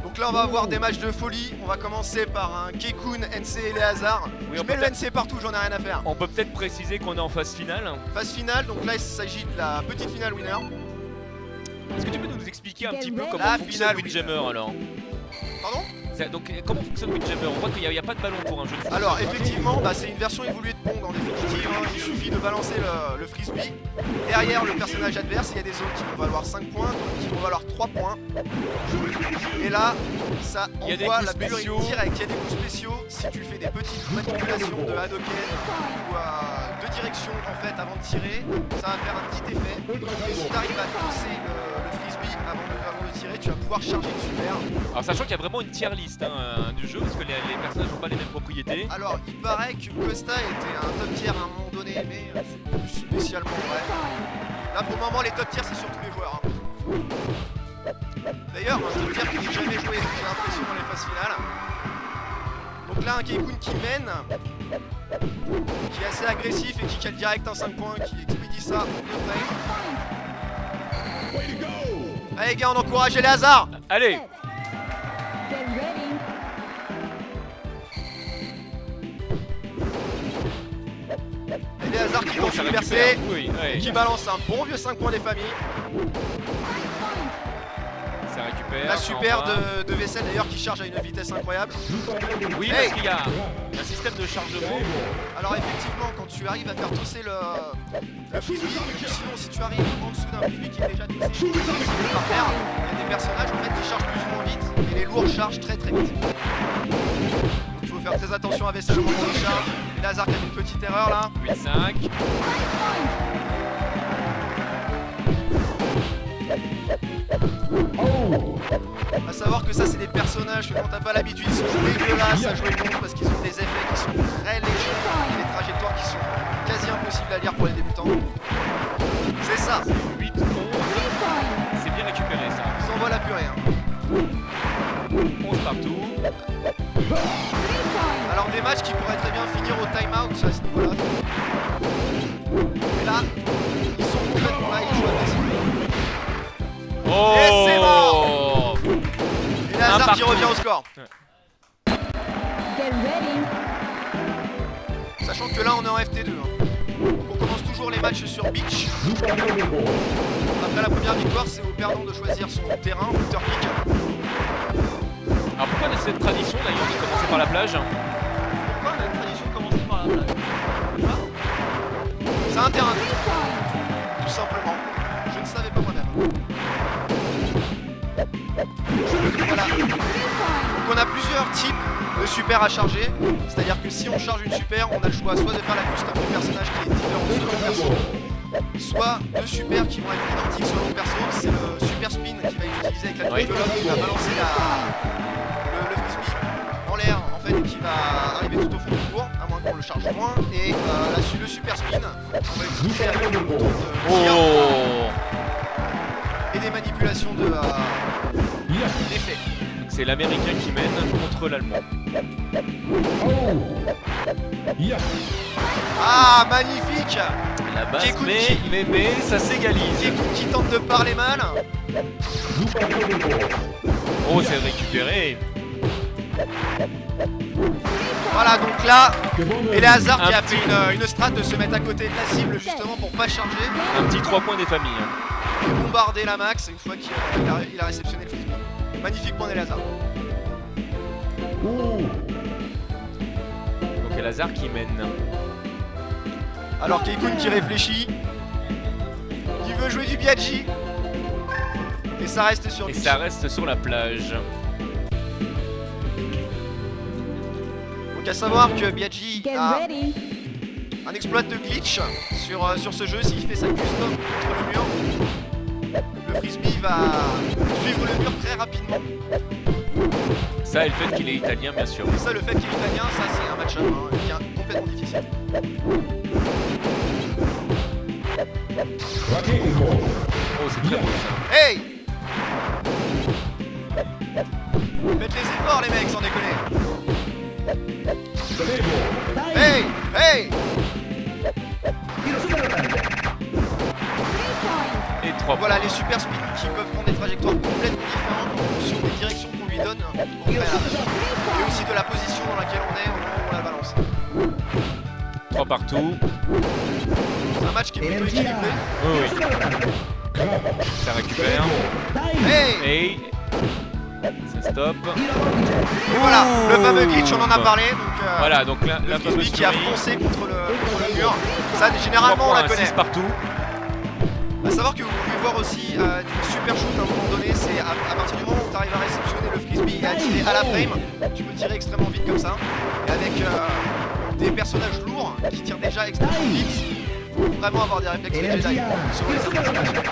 Donc là on va avoir des matchs de folie. On va commencer par un Kekun, NC et Léazard. Oui, Je mets le NC partout, j'en ai rien à faire. On peut peut-être préciser qu'on est en phase finale. Phase finale, donc là il s'agit de la petite finale winner. Est-ce que tu peux nous expliquer un petit peu comment La fonctionne finale Windjammer alors? Pardon? Donc comment fonctionne Windjammer? On voit qu'il n'y a pas de ballon pour un jeu de foot. Alors effectivement, c'est une version évoluée de Pong en définitive, hein. Il suffit de balancer le frisbee. Derrière le personnage adverse, il y a des zones qui vont valoir 5 points, d'autres qui vont valoir 3 points. Et là, ça envoie la purée directe, il y a des coups spéciaux. Si tu fais des petites manipulations de Hadoken ou de direction en fait avant de tirer, ça va faire un petit effet. Et si tu arrives à tosser le frisbee avant de tirer, tu vas pouvoir charger une super. Alors sachant qu'il y a vraiment une tier list du jeu, parce que les personnages n'ont pas les mêmes propriétés. Alors il paraît que Costa était un top tier à un moment donné, mais c'est plus spécialement vrai. Là pour le moment les top tiers c'est sur tous les joueurs, hein. D'ailleurs un top tier qui n'a jamais joué, j'ai l'impression, dans les phases finales. Donc là un Kekun qui mène, qui est assez agressif et qui cale direct un 5 points, qui expédie ça de près. Allez les gars, on encourage les hasards. Allez. Et les hasards qui vont se percer, oui, ouais. qui balance un bon vieux 5 points des familles. Ça récupère. La super de vaisselle d'ailleurs qui charge à une vitesse incroyable. Oui, hey, parce qu'il y a un système de chargement. Alors effectivement, quand tu arrives à faire tosser le frisbee, ou sinon si tu arrives en dessous d'un frisbee qui est déjà tossé par terre, il y a des personnages en fait qui chargent plus ou moins vite et les lourds chargent très très vite. Donc il faut faire très attention à vaisselle au moment de charge. Et Lazare qui a fait une petite erreur là. 8-5. A savoir que ça c'est des personnages que quand t'as pas l'habitude ils sont dégueulasses à jouer contre parce qu'ils ont des effets qui sont très légers et des trajectoires qui sont quasi impossibles à lire pour les débutants. C'est ça. 8, 11. C'est bien récupéré ça. Ils envoient la purée, hein. 11 partout. Alors des matchs qui pourraient très bien finir au time-out à ce niveau-là. Mais là, ils sont complètement là, ils jouent agressivement. Oh, et c'est mort. Et Lazare qui revient au score. Sachant que là on est en FT2, hein. Donc on commence toujours les matchs sur beach. Après la première victoire, c'est au perdant de choisir son terrain, water pick. Alors pourquoi on a cette tradition d'ailleurs de commencer par la plage? Pourquoi on a une tradition de commencer par la plage? C'est un terrain neutre, tout simplement. Je ne savais pas moi-même. Voilà. Donc on a plusieurs types de super à charger. C'est-à-dire que si on charge une super, on a le choix soit de faire la custom du personnage qui est différent selon le perso, soit deux super qui vont être identiques selon le perso. C'est le super spin qui va être utilisé avec la touche de l'homme qui va balancer le frisbee en l'air en fait, qui va arriver tout au fond du cours, à moins qu'on le charge moins. Et le super spin, on va utiliser avec le bouton de tir et des manipulations d'effets. C'est l'américain qui mène contre l'allemand. Ah, magnifique! La base, Kekun mais ça s'égalise. Kekun qui tente de parler mal. Oh, c'est récupéré. Voilà, donc là, et les hasards qui a fait une strat de se mettre à côté de la cible justement pour pas charger. Un petit 3 points des familles. Et bombarder la max une fois qu'il a réceptionné le frisbee. Magnifique point des hasards. Donc il y a Lazare qui mène. Alors Kekun qui réfléchit. Il veut jouer du Biaggi. Et ça reste sur Et beach. ça reste sur la plage. Donc à savoir que Biaggi a un exploit de glitch sur ce jeu. S'il fait sa custom contre le mur, le frisbee va suivre le mur très rapidement. Ça et le fait qu'il est italien bien sûr. Et ça, le fait qu'il est italien, ça c'est un match-up qui est complètement difficile. Oh, c'est très beau ça. Hey! Faites les efforts les mecs, sans déconner. Hey! Hey! Et 3 Voilà points. les super spins qui peuvent prendre des trajectoires complètement différentes en fonction des directions qu'on lui donne. donne au préalable. Et aussi de la position dans laquelle on est au moment où on la balance. 3 partout. C'est un match qui est plutôt équilibré. Oui, oui. Ça récupère. Hey! Et ça stop. Et voilà, le fameux glitch, on en a parlé. Donc, Voilà, donc là, le la fameuse frisbee qui a tuerie. foncé contre le mur. Ça, généralement, on la connaît. 6 partout. À savoir que vous pouvez voir aussi du super shoot à un moment donné, c'est à partir du moment où tu arrives à réceptionner le frisbee et à tirer à la frame, tu peux tirer extrêmement vite comme ça. Et avec des personnages lourds qui tirent déjà extrêmement vite, il faut vraiment avoir des réflexes de Jedi sur les certaines situations.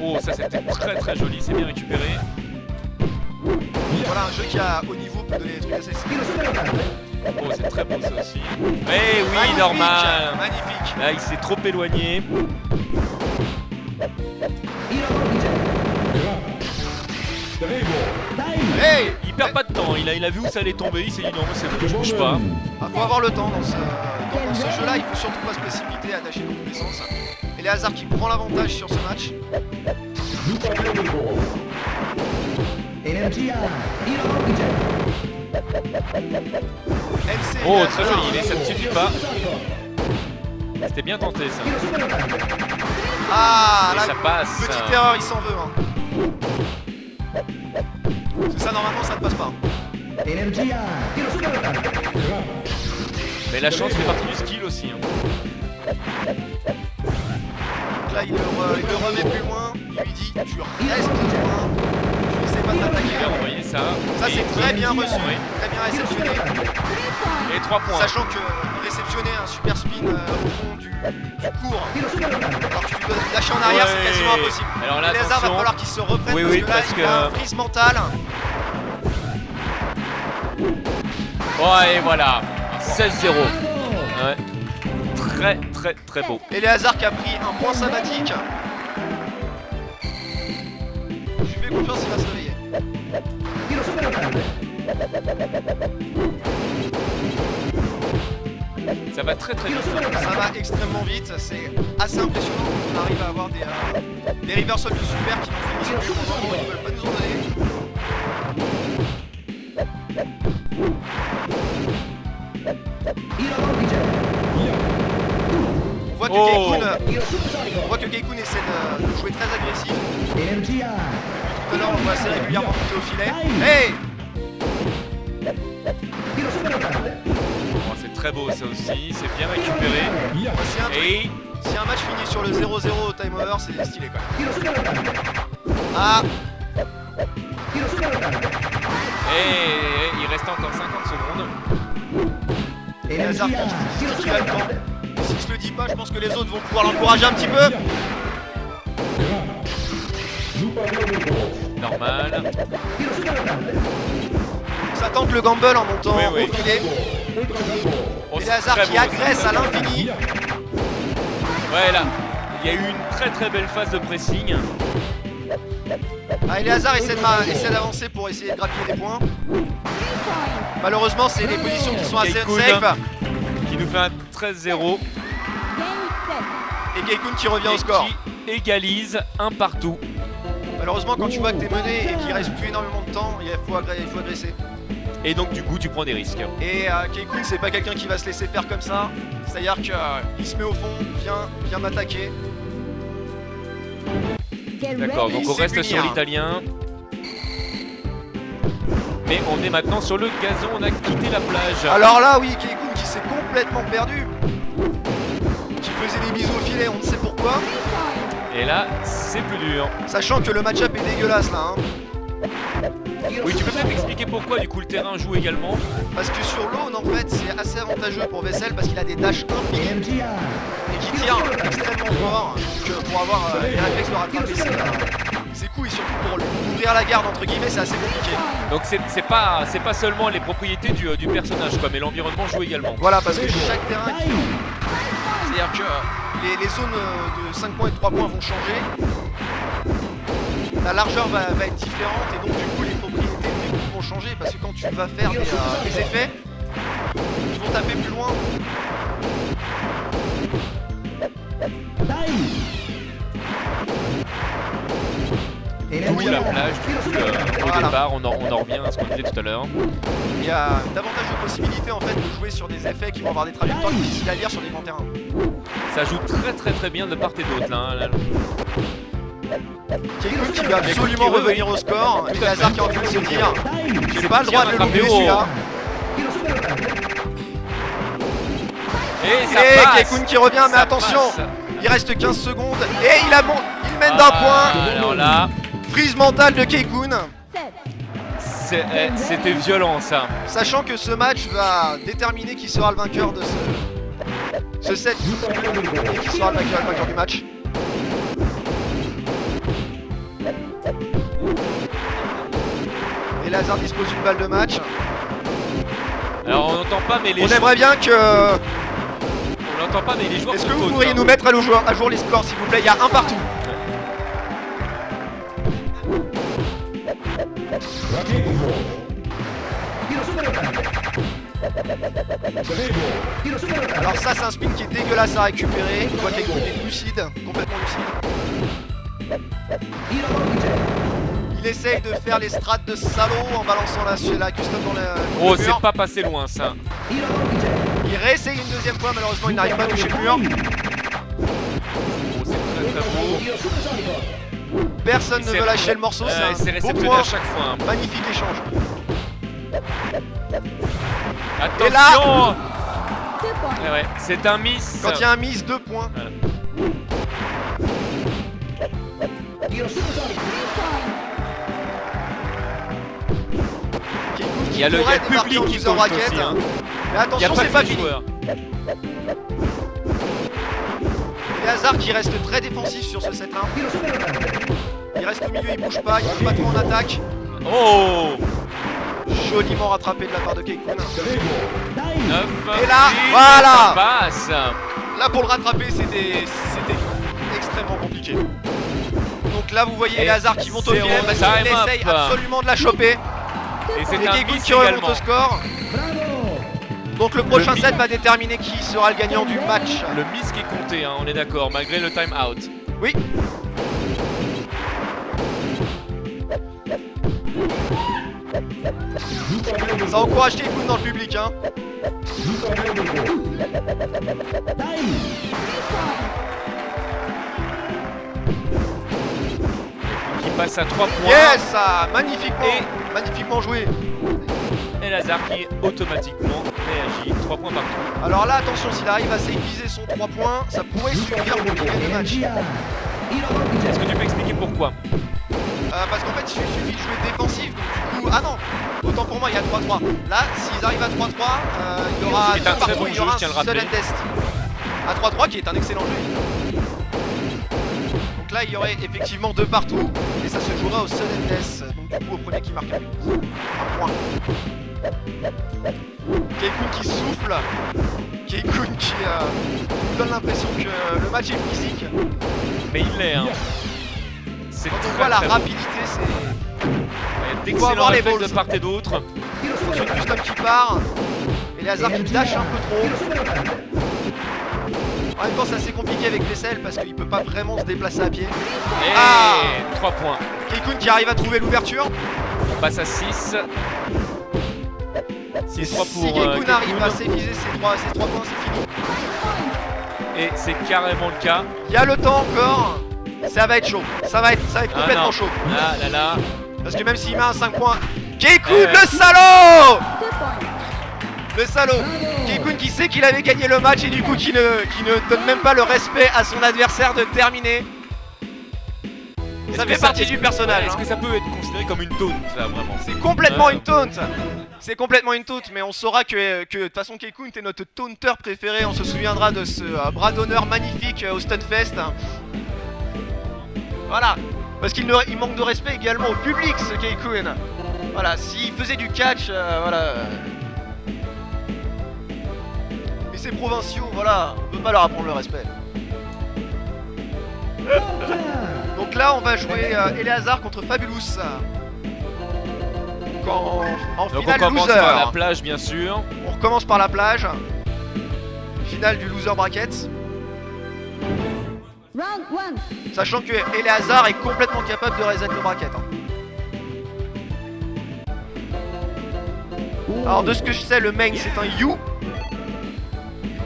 Oh, ça c'était très très joli, c'est bien récupéré. Voilà un jeu qui a haut niveau peut donner des trucs assez Oh, c'est très beau ça aussi. Eh oui, magnifique, normal. magnifique. Là, il s'est trop éloigné. Hey! Il perd pas de temps, il a vu où ça allait tomber, il s'est dit non, c'est bon, je bouge pas. Faut avoir le temps dans ce jeu-là, il faut surtout pas se précipiter, attacher dans tous les sens. Et les hasards qui prend l'avantage sur ce match. NC, Oh, très joli, mais ça ne suffit pas. C'était bien tenté ça. Ah, Et là, ça passe. petite erreur, il s'en veut. Hein. C'est ça, normalement, ça ne passe pas. Mais la chance fait partie du skill aussi. Hein. Donc là, il le remet plus loin. Il lui dit, tu restes loin. Tu essaies pas de Bien m'attaquer. envoyé ça. Ça, Et- c'est très bien reçu, Oui. très bien réceptionné. Et 3 points. Sachant que réceptionner un super spin au fond du court, alors que tu dois lâcher en arrière, c'est quasiment Ouais. impossible. Alors là, Les hasards, va attention. falloir qu'ils se reprennent Oui, parce oui, que là, parce il y a que- un freeze mental. Ouais, et voilà. 16-0. Ouais. Très très très beau. Et les hasards qui a pris un point sabbatique. Je lui fais confiance, il va se réveiller. Ça va très très vite. Ça va extrêmement vite, c'est assez impressionnant quand on arrive à avoir des reversals de super qui nous finissent plus au moment où ils veulent pas nous en donner. On voit que Oh. Keikun essaie de jouer très agressif. Depuis tout à l'heure, on le voit assez régulièrement monter au filet. Hey! Oh, c'est très beau ça aussi, c'est bien récupéré. Voici un truc. Et Si un match finit sur le 0-0 au time over, c'est stylé quand même. Ah! il reste encore 50 secondes. Et Hazard qui a le temps. Et si je le dis pas, je pense que les autres vont pouvoir l'encourager un petit peu. Normal. Ça tente le gamble en montant Oui, oui. au filet. Oh, Et c'est Hazard très qui beau, agresse ça. à l'infini. Ouais, là, il y a eu une très très belle phase de pressing. Ah, et les Hazard essaie d'avancer pour essayer de grappiller des points. Malheureusement, c'est des positions qui sont assez Keikun unsafe. qui nous fait un 13-0 Et Keikun qui revient au et score. qui égalise un partout. Malheureusement, quand tu vois que t'es mené et qu'il reste plus énormément de temps, il faut agresser. Et donc du coup, tu prends des risques. Et Keikun, c'est pas quelqu'un qui va se laisser faire comme ça. C'est-à-dire qu'il se met au fond, vient m'attaquer. D'accord, donc on C'est reste punir. sur l'italien. Mais on est maintenant sur le gazon, on a quitté la plage. Alors là, oui, Keikun qui s'est complètement perdu. Qui faisait des bisous au filet, on ne sait pourquoi. Et là, c'est plus dur. Sachant que le match-up est dégueulasse là. Hein. Oui, tu peux peut-être expliquer pourquoi du coup le terrain joue également. Parce que sur l'aune, en fait, c'est assez avantageux pour Vessel parce qu'il a des dashs infinis et qui tire extrêmement fort. Donc pour avoir les réflexes de rattraper ses coups et surtout pour ouvrir la garde, entre guillemets, c'est assez compliqué. Donc c'est pas seulement les propriétés du personnage quoi, mais l'environnement joue également. Voilà, parce que chaque terrain est différent. C'est-à-dire que les zones de 5 points et de 3 points vont changer. La largeur va être différente et donc du coup les propriétés des coups vont changer parce que quand tu vas faire des effets, ils vont taper plus loin. D'où la plage, du coup, au Voilà. départ, on en revient à ce qu'on disait tout à l'heure. Il y a davantage de possibilités en fait de jouer sur des effets qui vont avoir des trajectoires difficiles à lire sur des grands terrains. Ça joue très bien de part et d'autre là. Hein, là. Keikun qui va absolument oui, revenir au score. Tout Et à Hazard fait. qui est en train de se dire j'ai C'est pas le droit de le bien louper rattrapé. celui-là. Et ça Et passe. Keikun qui revient, mais Ça attention, passe. il reste 15 secondes et il mène d'un point. Alors là, Freeze mental de Keikun. c'était violent ça. Sachant que ce match va déterminer qui sera le vainqueur de ce set et qui sera le vainqueur du match. Et Lazare dispose d'une balle de match. Alors on n'entend pas mais les On aimerait bien que... on n'entend pas mais les joueurs Est-ce sont que vous out, pourriez hein. nous mettre à jour les scores s'il vous plaît? Il y a un partout. Alors ça c'est un spin qui est dégueulasse à récupérer. On voit Keikun est lucide, complètement lucide. Il essaye de faire les strats de salaud en balançant la custom dans Oh, le mur. c'est pas passé loin ça. Il réessaye une deuxième fois, malheureusement il n'arrive pas à toucher le mur. Oh, c'est très beau. Personne ne C'est- veut lâcher le morceau, C'est c'est un beau réceptionné point. à chaque fois. Hein. Magnifique échange. Attention. Ouais, c'est un miss. Quand il y a un miss, 2 points. Voilà. Il y a le public qui compte aussi. Hein. Mais Il n'y a attention, pas c'est que pas les fini. joueurs. Et Hazard qui reste très défensif sur ce set là. Il reste au milieu, il bouge pas, il peut pas trop en attaque. Oh, Joliment rattrapé de la part de Keikun. 9. Et là, oui, voilà. ça passe. Là pour le rattraper c'était extrêmement compliqué. Donc là vous voyez Et les Hazard qui montent au zéro filet parce qu'il time essaye up. absolument de la choper. Et c'est Et un Keikun miss qui remonte également. au score. Donc le prochain Le set va déterminer qui sera le gagnant du match. Le miss qui est compté, hein, on est d'accord, malgré le time out. Oui. Ça encourage Keikun dans le public hein. Qui passe à 3 points. Yes, magnifiquement, Et- magnifiquement joué. Et Lazare qui automatiquement réagit. 3 points partout. Alors là attention, s'il arrive à séviser son 3 points, ça pourrait suffire pour qu'il gagne le match. Est-ce que tu peux expliquer pourquoi? Parce qu'en fait il suffit de jouer défensif, donc du coup... Ah non, autant pour moi il y a 3-3. Là, s'ils arrivent à 3-3, il y aura C'est un très partout, bon il y jeu, aura je tiens à le un sudden rappeler. test. À 3-3 qui est un excellent jeu. Donc là il y aurait effectivement 2 partout, et ça se jouera au sudden test. Donc du coup au premier qui marque un point. Keikun qui souffle. Keikun qui nous donne l'impression que le match est physique. Mais il l'est, hein. C'est Quand on très, voit la très beau. rapidité, c'est... Il y a faut avoir d'excellents les réflexes balls. de part et d'autre. Attention, custom qui part. Et les Hazard qui dash un peu trop. En même temps, c'est assez compliqué avec Vessel parce qu'il peut pas vraiment se déplacer à pied. Et Ah. 3 points. Keikun qui arrive à trouver l'ouverture. On passe à 6. 6-3 pour Si Keikun arrive à Keikun. séviser ses 3 points, c'est fini. Et c'est carrément le cas. Il y a le temps encore. Ça va être chaud. Ça va être complètement non. chaud. Ah là là. Parce que même s'il met un 5 points. Keikun, Eh. le salaud! Le salaud! Keikun qui sait qu'il avait gagné le match et du coup qui ne donne même pas le respect à son adversaire de terminer. Ça fait partie du personnage. Est-ce hein. que ça peut être considéré comme une taunt, ça, vraiment? C'est complètement Ouais. une taunt. C'est complètement une taunt, mais on saura que de toute façon Keikun est notre taunter préféré. On se souviendra de ce bras d'honneur magnifique au Stunfest. Voilà, parce qu'il il manque de respect également au public, ce Keikun. Voilà, s'il faisait du catch, voilà. Mais ces provinciaux, voilà, on peut pas leur apprendre le respect. Donc là, on va jouer Eleazar contre Fabulous. Donc en Donc on finale commence loser. par la plage, bien sûr. On recommence par la plage. Finale du loser bracket. Round 1. Sachant que Eleazar est complètement capable de reset le bracket. Hein. Alors de ce que je sais, le main c'est un Yu,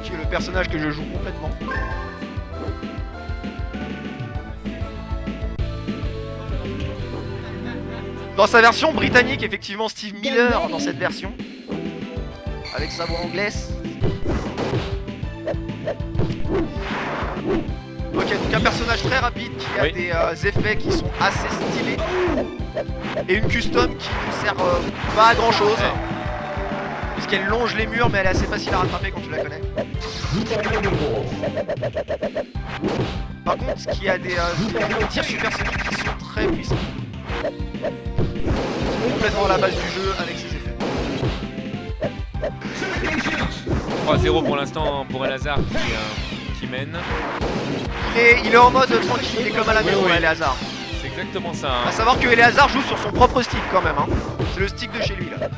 qui est le personnage que je joue complètement. Dans sa version britannique, effectivement, Steve Miller dans cette version, avec sa voix anglaise. Ok, donc un personnage très rapide qui a des effets qui sont assez stylés et une custom qui ne sert pas à grand chose puisqu'elle longe les murs, mais elle est assez facile à rattraper quand tu la connais. Par contre, ce qui a des tirs supersoniques qui sont très puissants. Complètement à la base du jeu avec ses effets. 3-0 pour l'instant pour Eleazar qui mène. Il est en mode tranquille, il est comme à la maison, Eleazar. C'est exactement ça. A savoir que Eleazar joue sur son propre stick quand même. Hein. C'est le stick de chez lui là.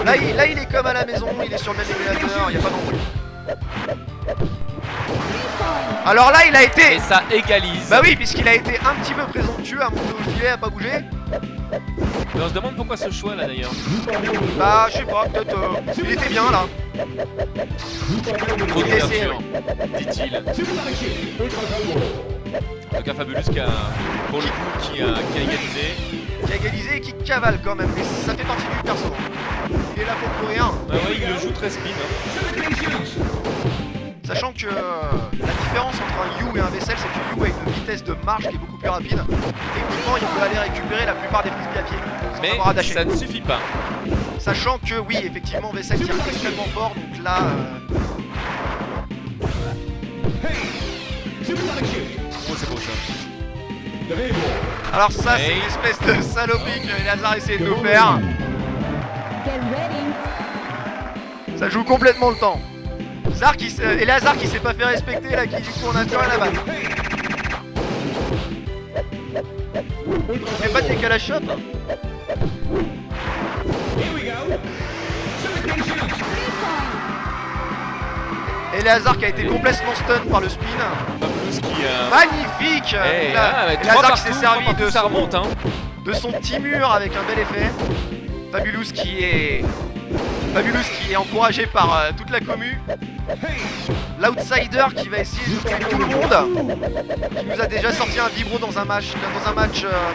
Là, il est comme à la maison, il est sur le même émulateur, il n'y a pas d'embrouille. Alors là, il a été... Et ça égalise. Bah oui, puisqu'il a été un petit peu présomptueux à monter au filet, à pas bouger. Mais on se demande pourquoi ce choix là d'ailleurs. Bah, je sais pas, peut-être... il était bien là. Trop d'ouverture, dit-il. En tout cas, Fabulous qui a, pour le coup, qui a égalisé. Qui a égalisé et qui cavale quand même, mais ça fait partie du perso. Il est là pour courir. Ah ouais, il le joue très speed. Hein. Sachant que la différence entre un Yu et un Vessel, c'est que Yu a une vitesse de marche qui est beaucoup plus rapide. Techniquement, il peut aller récupérer la plupart des frisbees à pied. Sans avoir à Mais dasher. ça ne suffit pas. Sachant que oui, effectivement, Vessel tire extrêmement fort, donc là... Oh, c'est beau ça. Alors ça, c'est une espèce de saloperie que Eleazar essaie de nous faire. Get ready. Ça joue complètement le temps. Eleazar qui s'est pas fait respecter, là, qui du coup on a plus rien à battre. Il fait pas de décalage shot. Eleazar qui a été complètement stun par le spin. Fabulous qui Magnifique. Eleazar qui s'est servi de son petit mur avec un bel effet. Fabulous qui est encouragé par toute la commu. L'outsider qui va essayer de tuer tout le monde. Qui nous a déjà sorti un vibro dans un match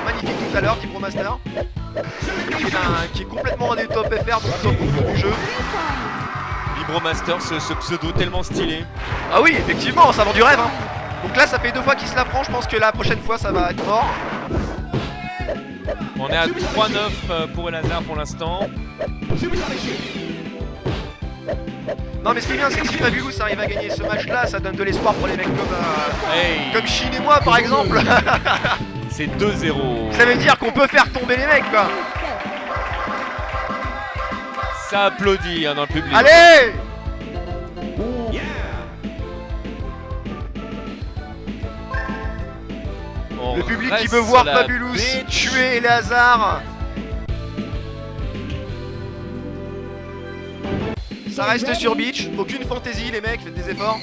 magnifique tout à l'heure, Vibro Master. Qui est complètement un des top FR, donc top du jeu. Vibromaster, ce pseudo tellement stylé. Ah oui, effectivement, ça vend du rêve. Hein. Donc là, ça fait 2 fois qu'il se la prend. Je pense que la prochaine fois, ça va être mort. On est à 3-9 pour Eleazar pour l'instant. Non, mais ce qui est bien, c'est que si Fabulous arrive à gagner ce match-là, ça donne de l'espoir pour les mecs comme Shin et moi, par exemple. C'est 2-0. Ça veut dire qu'on peut faire tomber les mecs, quoi. Ça applaudit hein, dans le public. Allez! Le public qui veut voir Fabulous tuer Eleazar. Ça reste sur Beach, aucune fantaisie les mecs, faites des efforts.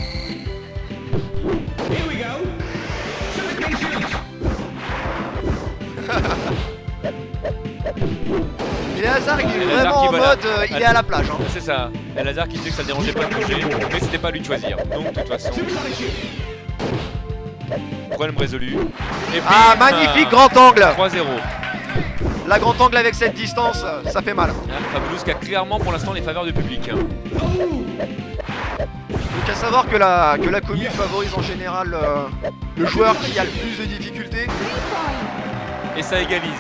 Eleazar il est vraiment en mode, il est à la plage. Hein. C'est ça, Eleazar qui disait que ça ne dérangeait pas de bouger, mais c'était pas à lui de choisir. Donc de toute façon, problème résolu. Et puis, magnifique grand angle. 3-0. La grand angle avec cette distance, ça fait mal. Fabulous qui a clairement pour l'instant les faveurs du public. Donc à savoir que la commu favorise en général le joueur qui a le plus de difficultés. Et ça égalise.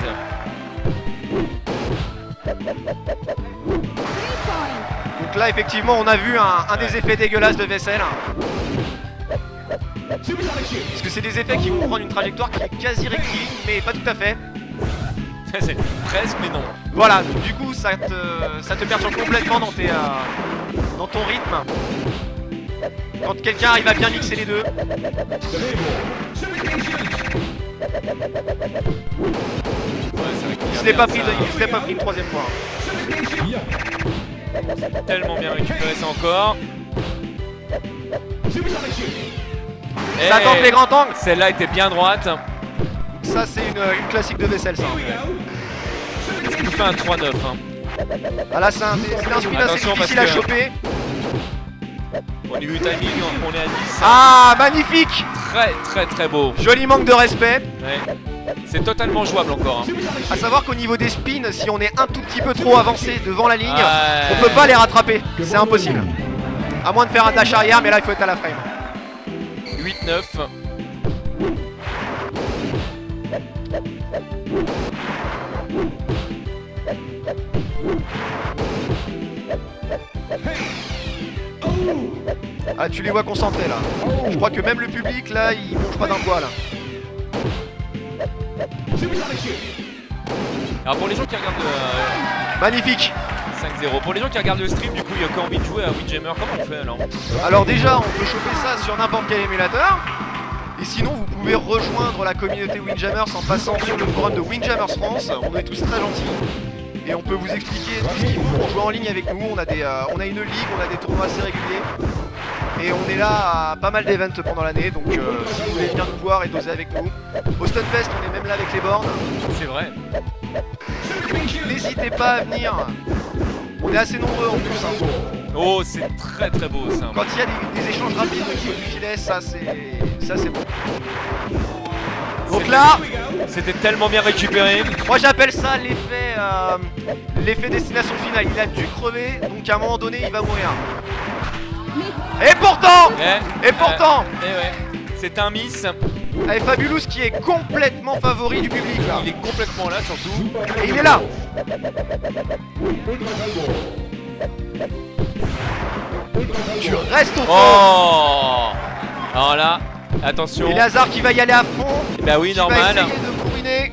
Donc là effectivement on a vu un des effets dégueulasses de Vessel. Parce que c'est des effets qui vont prendre une trajectoire qui est quasi rectiligne, mais pas tout à fait. C'est presque mais non. Voilà, donc du coup ça te perturbe complètement dans ton rythme. Quand quelqu'un arrive à bien mixer les deux. Il se l'est pas pris une troisième fois. Tellement bien récupéré ça encore. Et Ça tente les grands angles. celle-là était bien droite. Ça, c'est une classique de vaisselle, ça. Ce qui nous fait un 3-9. Hein. Ah là, c'était un spin assez Attention, difficile parce à que- choper. Au niveau du timing, on est à 10. Ah, magnifique. Très beau. Joli manque de respect. Ouais. C'est totalement jouable encore. Hein. À savoir qu'au niveau des spins, si on est un tout petit peu trop avancé devant la ligne, Ouais. on peut pas les rattraper. C'est impossible. À moins de faire un dash arrière, mais là, il faut être à la frame. 8-9. Ah, tu les vois concentrés là. Je crois que même le public là, il bouge pas d'un poil. Alors pour les gens qui regardent Magnifique. 5-0, pour les gens qui regardent le stream, du coup, il y a encore envie de jouer à Windjammer, comment on fait alors? Alors déjà, on peut choper ça sur n'importe quel émulateur. Et sinon, vous pouvez rejoindre la communauté Windjammers en passant sur le forum de Windjammers France. On est tous très gentils. Et on peut vous expliquer tout ce qu'il faut pour jouer en ligne avec nous. On a une ligue, on a des tournois assez réguliers. Et on est là à pas mal d'events pendant l'année. Donc si vous voulez venir nous voir et doser avec nous. Au Stunfest, on est même là avec les bornes. C'est vrai. N'hésitez pas à venir. On est assez nombreux en plus. Hein. Oh, c'est très beau ça. Quand il y a des échanges rapides au niveau du filet, ça c'est bon. Donc là, C'était tellement bien récupéré. moi j'appelle ça l'effet destination finale. Il a dû crever, donc à un moment donné il va mourir. Et pourtant ouais. C'est un miss. avec Fabulous qui est complètement favori du public là. Il est complètement là surtout. Et il est là. Tu restes au fond. Oh. Alors là, attention. Et Lazare qui va y aller à fond. Bah oui, Qui va normal. essayer de couriner.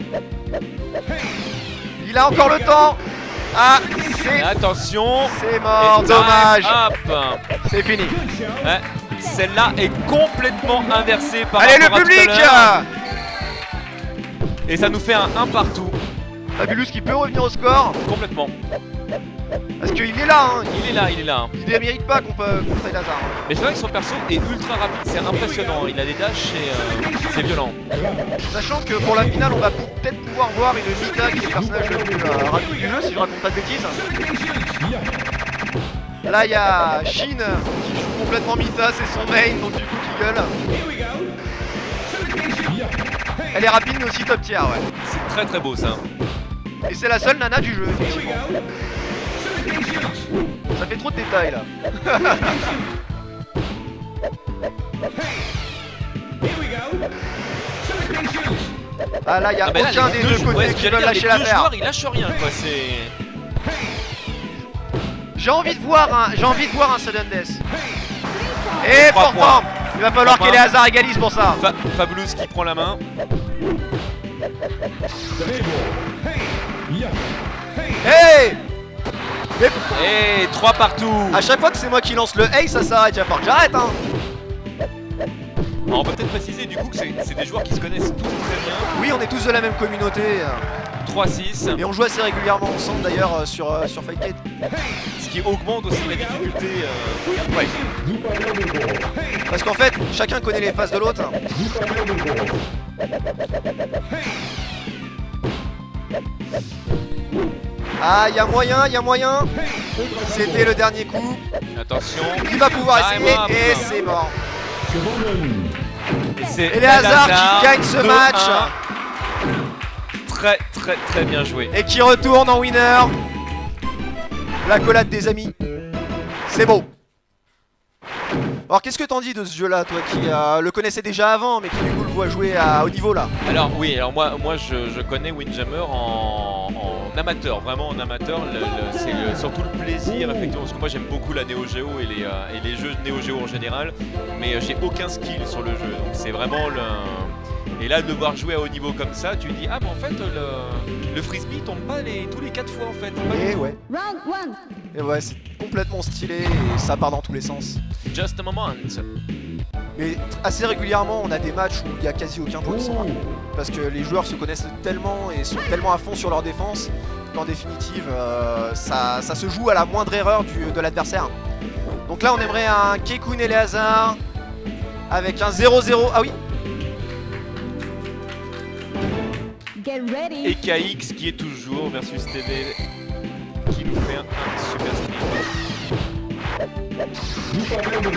Il a encore le temps. Ah, Et attention. c'est mort, Et dommage. time up. C'est fini. Ouais. Celle-là est complètement inversée par Allez le rapport à tout à public. l'heure. Et ça nous fait un 1 partout. Fabulous qui peut revenir au score. Complètement. Parce qu'il est là, hein. Il est là. Il ne mérite pas qu'on peut contrer Lazare. Mais c'est vrai que son perso est ultra rapide, c'est impressionnant. Il a des dashs et c'est violent. Sachant que pour la finale, on va peut-être pouvoir voir une Mita qui est le personnage le plus rapide du jeu, si je raconte pas de bêtises. Là, il y a Shin qui joue complètement Mita, c'est son main, donc du coup qui gueule. Elle est rapide mais aussi top tier, ouais. C'est très beau ça. Et c'est la seule nana du jeu, effectivement. Ça fait trop de détails là. Ah là, il y a Ah bah là, aucun les des deux côtés ouais, qui j'allais veulent dire, lâcher les deux l'affaire. joueurs, ils lâchent rien quoi. C'est. J'ai envie de voir un sudden death. Et Trois pourtant, points. il va falloir 3 que les points. hasards égalisent pour ça. Fabulous qui prend la main. Hey! Et 3 partout. À chaque fois que c'est moi qui lance le hey, ça s'arrête. Il va falloir que j'arrête, hein. Alors, on peut peut-être préciser du coup que c'est des joueurs qui se connaissent tous très bien. Oui, on est tous de la même communauté. 3-6. Et on joue assez régulièrement ensemble d'ailleurs sur Fightcade. Ce qui augmente aussi la difficulté. Ouais. Parce qu'en fait, chacun connaît les phases de l'autre. Ah, il y a moyen. C'était le dernier coup. Attention. Il va pouvoir Time essayer up. et c'est mort. C'est Et les hasards qui gagnent ce 2-1. match. Très bien joué. Et qui retourne en winner. L'accolade des amis. C'est beau. Alors qu'est-ce que t'en dis de ce jeu là, toi qui le connaissais déjà avant mais qui du coup le voit jouer à haut niveau là? Alors oui, alors moi je connais Windjammer en amateur, vraiment en amateur. C'est surtout le plaisir effectivement, parce que moi j'aime beaucoup la Neo Geo et les jeux Neo Geo en général, mais j'ai aucun skill sur le jeu, donc c'est vraiment le... Et là de voir jouer à haut niveau comme ça, tu dis ah mais en fait le frisbee tombe pas tous les 4 fois en fait. Pas du Et tout. ouais. Round 1. Et ouais, c'est complètement stylé et ça part dans tous les sens. Just a moment. Mais assez régulièrement, on a des matchs où il n'y a quasi aucun point de sang. Parce que les joueurs se connaissent tellement et sont tellement à fond sur leur défense qu'en définitive, ça se joue à la moindre erreur de l'adversaire. Donc là, on aimerait un Kekun et les hasards. avec un 0-0. Ah oui, Get ready. Et KX qui est toujours versus TV qui nous fait un super stream. donc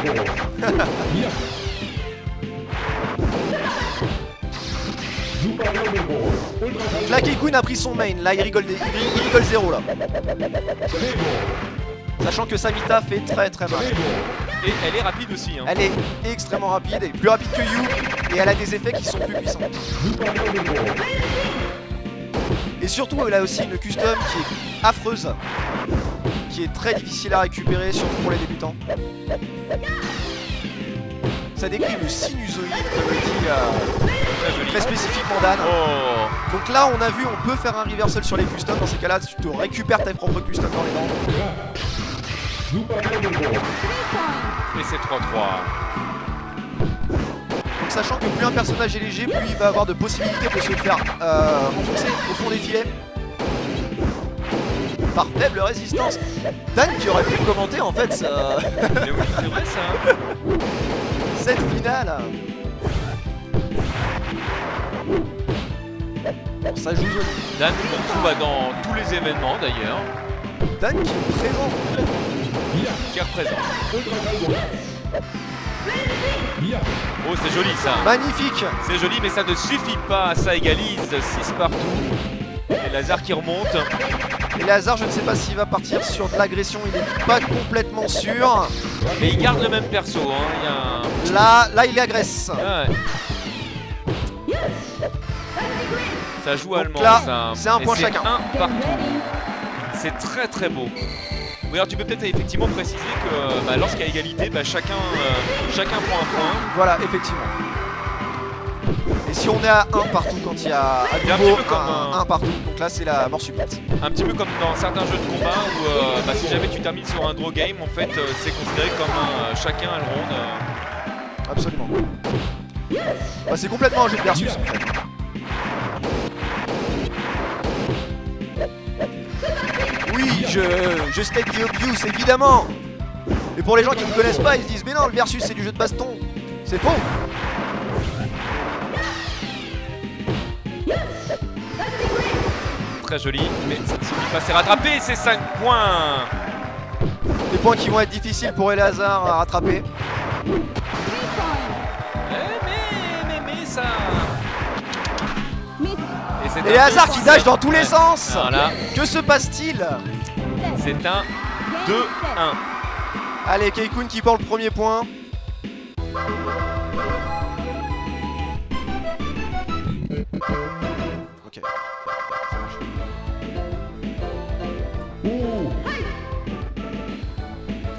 là Keikun a pris son main, là il rigole 0 là. Sachant que Samita fait très très mal. Et elle est rapide aussi. Hein. Elle est extrêmement rapide, elle est plus rapide que You et elle a des effets qui sont plus puissants. Et surtout elle a aussi une custom qui est affreuse, qui est très difficile à récupérer, surtout pour les débutants. Ça décrit le sinusoïde, comme le dit Très joli. très spécifiquement Dan. Oh. Donc là on a vu, on peut faire un reversal sur les customs, dans ces cas là tu te récupères tes propres customs dans les dents. Et c'est 3-3. Donc sachant que plus un personnage est léger, plus il va avoir de possibilités de se faire enfoncer au fond des filets par faible résistance. Dan qui aurait pu commenter en fait Mais oui, c'est vrai ça. cette finale. Bon, ça joue joli. Dan qu'on retrouve dans tous les événements d'ailleurs. Dan qui est présent. Qui représente. Oh c'est joli ça. Magnifique. C'est joli mais ça ne suffit pas. Ça égalise 6 partout. Et Lazare qui remonte. Et Lazare, je ne sais pas s'il va partir sur de l'agression, il n'est pas complètement sûr. Mais il garde le même perso. Hein. Il y a un... Là il agresse. Ouais. Ça joue Donc allemand là, ça. c'est un Et point c'est chacun. Un Get partout. ready. C'est très très beau. Oui alors tu peux peut-être effectivement préciser que lorsqu'il y a égalité, chacun prend un point. Voilà, effectivement. Et si on est à 1 partout quand il y a à Il y a un nouveau petit peu comme un partout, donc là c'est la mort subite. Un petit peu comme dans certains jeux de combat où si jamais tu termines sur un draw game, en fait c'est considéré comme chacun a le round. Absolument. Bah, c'est complètement un jeu de versus en fait. Oui, je state the obvious, évidemment. Mais pour les gens qui ne connaissent pas, ils se disent mais non, le versus c'est du jeu de baston. C'est faux. Très joli, mais ça ne suffit pas, c'est rattrapé, c'est 5 points. Des points qui vont être difficiles pour Eleazar à rattraper. 3 points. Mais ça... Miss. Et c'est Eleazar un qui 2-7. dash dans tous les sens. Voilà, Que se passe-t-il? c'est un Game 2-1. set. Allez, Keikun qui prend le premier point. Ok. Ça marche.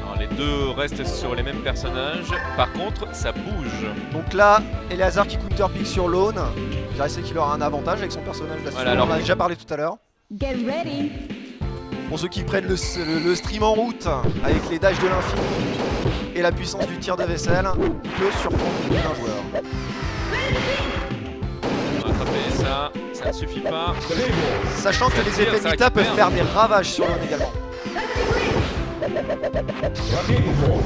Alors, les deux restent sur les mêmes personnages, par contre ça bouge. Donc là, Eleazar qui counterpick sur Lone. Je dirais qu'il aura un avantage avec son personnage là-dessus. Voilà, On alors en a que- déjà parlé tout à l'heure. Get ready. Pour ceux qui prennent le stream en route avec les dashs de l'infini et la puissance du tir de vaisselle, il peut surprendre un joueur. On va rattraper ça, ça ne suffit pas. Sachant que Ça les tire, effets de ça Mita peuvent récupère. faire des ravages sur Lone également. 3 points.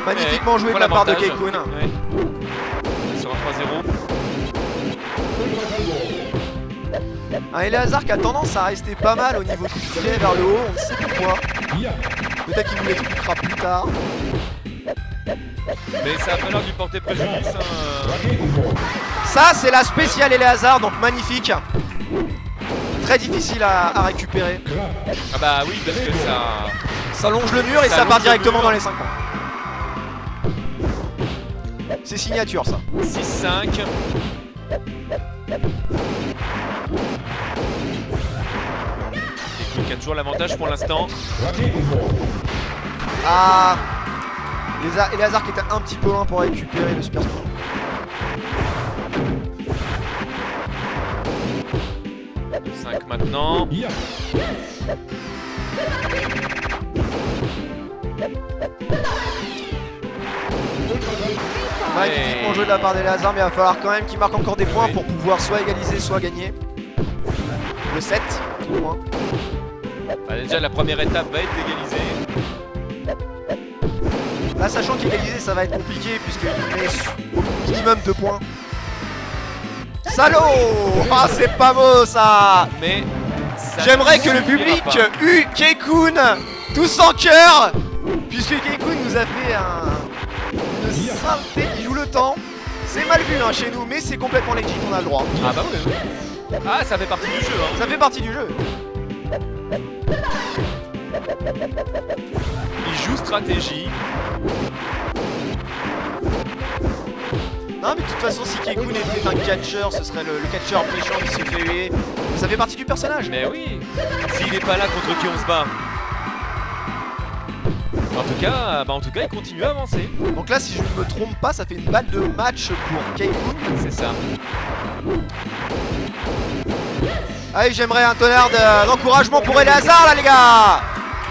Magnifiquement joué de la part de Keikun. Ouais. Sur un 3-0. Un Eleazar qui a tendance à rester pas mal au niveau du filet vers le haut, on ne sait pourquoi. Peut-être qu'il nous l'expliquera plus tard. Mais ça a pas l'air de lui porter préjudice. Hein. Ça, c'est la spéciale Eleazar, donc magnifique. Très difficile à récupérer. Ah bah oui, parce que ça... Ça longe le mur et Ça ça longe part le directement mur. dans les 5 points. C'est signature ça. 6-5. Keikun qui a toujours l'avantage pour l'instant. Ah, Eleazar qui était un petit peu loin pour récupérer le super stun. Le 5 maintenant. Magnifiquement joué de la part d'Eleazar, mais il va falloir quand même qu'il marque encore des points Oui. pour pouvoir soit égaliser, soit gagner. Le 7, tout le moins. Bah, déjà la première étape va être égalisée. Là, sachant qu'égaliser, ça va être compliqué puisqu'il met au minimum 2 points. Salaud! Ah, c'est pas beau ça! Mais ça J'aimerais ne que le suffira public pas. eût Keikun tous en cœur, puisque Keikun nous a fait une saleté qui joue le temps. C'est mal vu hein, chez nous, mais c'est complètement legit, on a le droit. Ah bah oui, oui. Ah, ça fait partie du jeu. Hein. Ça fait partie du jeu. Il joue stratégie. Non mais de toute façon si Keikun était un catcheur, ce serait le catcheur méchant qui se fait huer. Ça fait partie du personnage. Mais oui. S'il n'est pas là, contre qui on se bat? En tout cas, il continue à avancer. Donc là si je ne me trompe pas, ça fait une balle de match pour Keikun. C'est ça. Allez, j'aimerais un tonnerre d'encouragement pour Eleazar là les gars.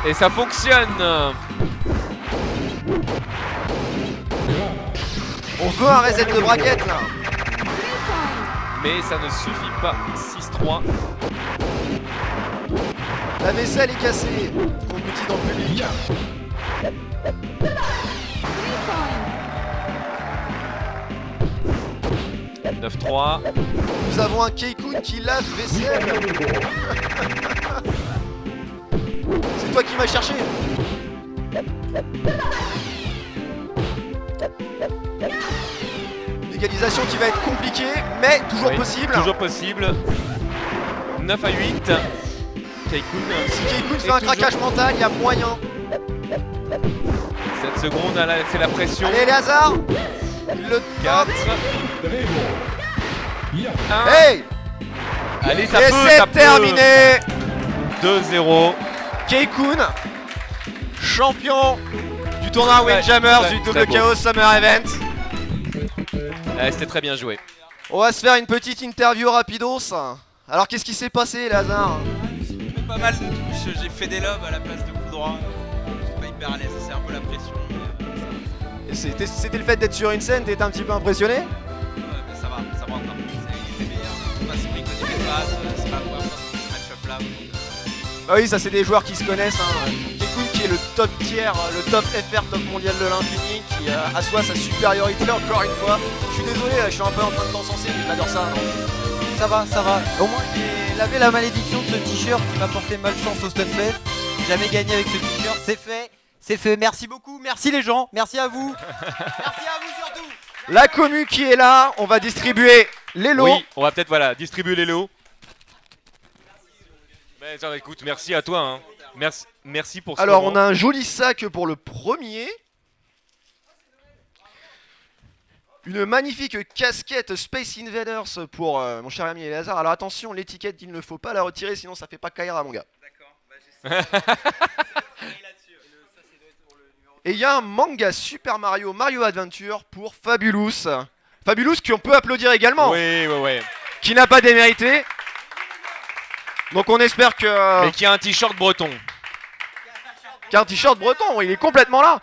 Et ça fonctionne. On veut un reset de braquette là. 3 points. Mais ça ne suffit pas. 6-3. La vaisselle est cassée, on me dit dans le public. 3 points. 9-3. Nous avons un Keikun qui lave vaisselle. C'est toi qui m'as cherché. Une égalisation qui va être compliquée, mais toujours Oui, possible. Toujours possible. 9-8. Keikun. Si Keikun fait Et un toujours- craquage mental, il y a moyen. 7 secondes, elle a fait la pression. Allez, Eleazar. Il le 4. Dribble. 1. Hey. Allez, ça Et peut, c'est ça peut. terminé. 2-0. Keikun, champion du tournoi Ouais, Windjammers très, du très Double beau. Chaos Summer Event. C'était très bien joué. On va se faire une petite interview rapidos. Alors qu'est-ce qui s'est passé, Lazare? J'ai fait pas mal de touches, j'ai fait des lobes à la place de coup droit. J'étais pas hyper à l'aise, c'est un peu la pression. Et c'était le fait d'être sur une scène, t'étais un petit peu impressionné? Mais ça va encore. Il était meilleur, on passe pris côté des passes, c'est pas la première fois qu'on fait ce match-up là. Bah oui, ça c'est des joueurs qui se connaissent. Hein. Keikun qui est le top tier, le top FR, top mondial de l'infini, qui assoit sa supériorité encore une fois. Je suis désolé, je suis un peu en train de t'encenser, mais j'adore ça. Non Ça va. Au moins j'ai lavé la malédiction de ce t-shirt qui m'a porté malchance au Stunfest. J'ai jamais gagné avec ce t-shirt, c'est fait. Merci beaucoup, merci les gens, merci à vous. Merci à vous surtout. La commu qui est là, on va distribuer les lots. Oui, on va peut-être distribuer les lots. Mais attends, écoute, merci à toi. Hein. Merci pour ce Alors moment. on a un joli sac pour le premier. Une magnifique casquette Space Invaders pour mon cher ami Eleazar. Alors attention, l'étiquette, il ne faut pas la retirer, sinon ça fait pas Kaira mon gars. D'accord, bah j'essaie. Et il y a un manga Super Mario Adventure pour Fabulous. Fabulous qu'on peut applaudir également, Oui. qui n'a pas démérité. Donc on espère que... Mais qui a un t-shirt breton. Qui a un t-shirt breton, il est complètement là.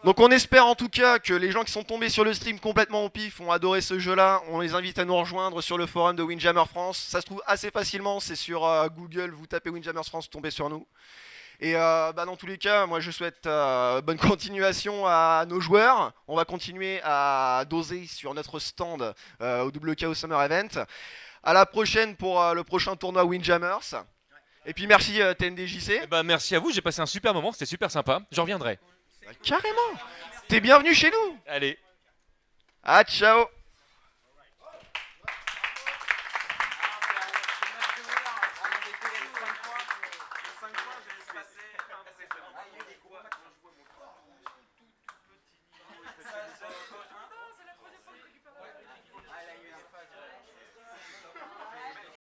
Donc on espère en tout cas que les gens qui sont tombés sur le stream complètement au pif ont adoré ce jeu-là. On les invite à nous rejoindre sur le forum de Windjammer France. Ça se trouve assez facilement, c'est sur Google, vous tapez Windjammer France, vous tombez sur nous. Et dans tous les cas, moi je souhaite bonne continuation à nos joueurs. On va continuer à doser sur notre stand au Double Chaos Summer Event. À la prochaine pour le prochain tournoi Windjammers. Et puis merci TNDJC. Eh ben, merci à vous, j'ai passé un super moment, c'était super sympa. J'en reviendrai. Carrément. T'es bienvenu chez nous. Allez. Ah ciao.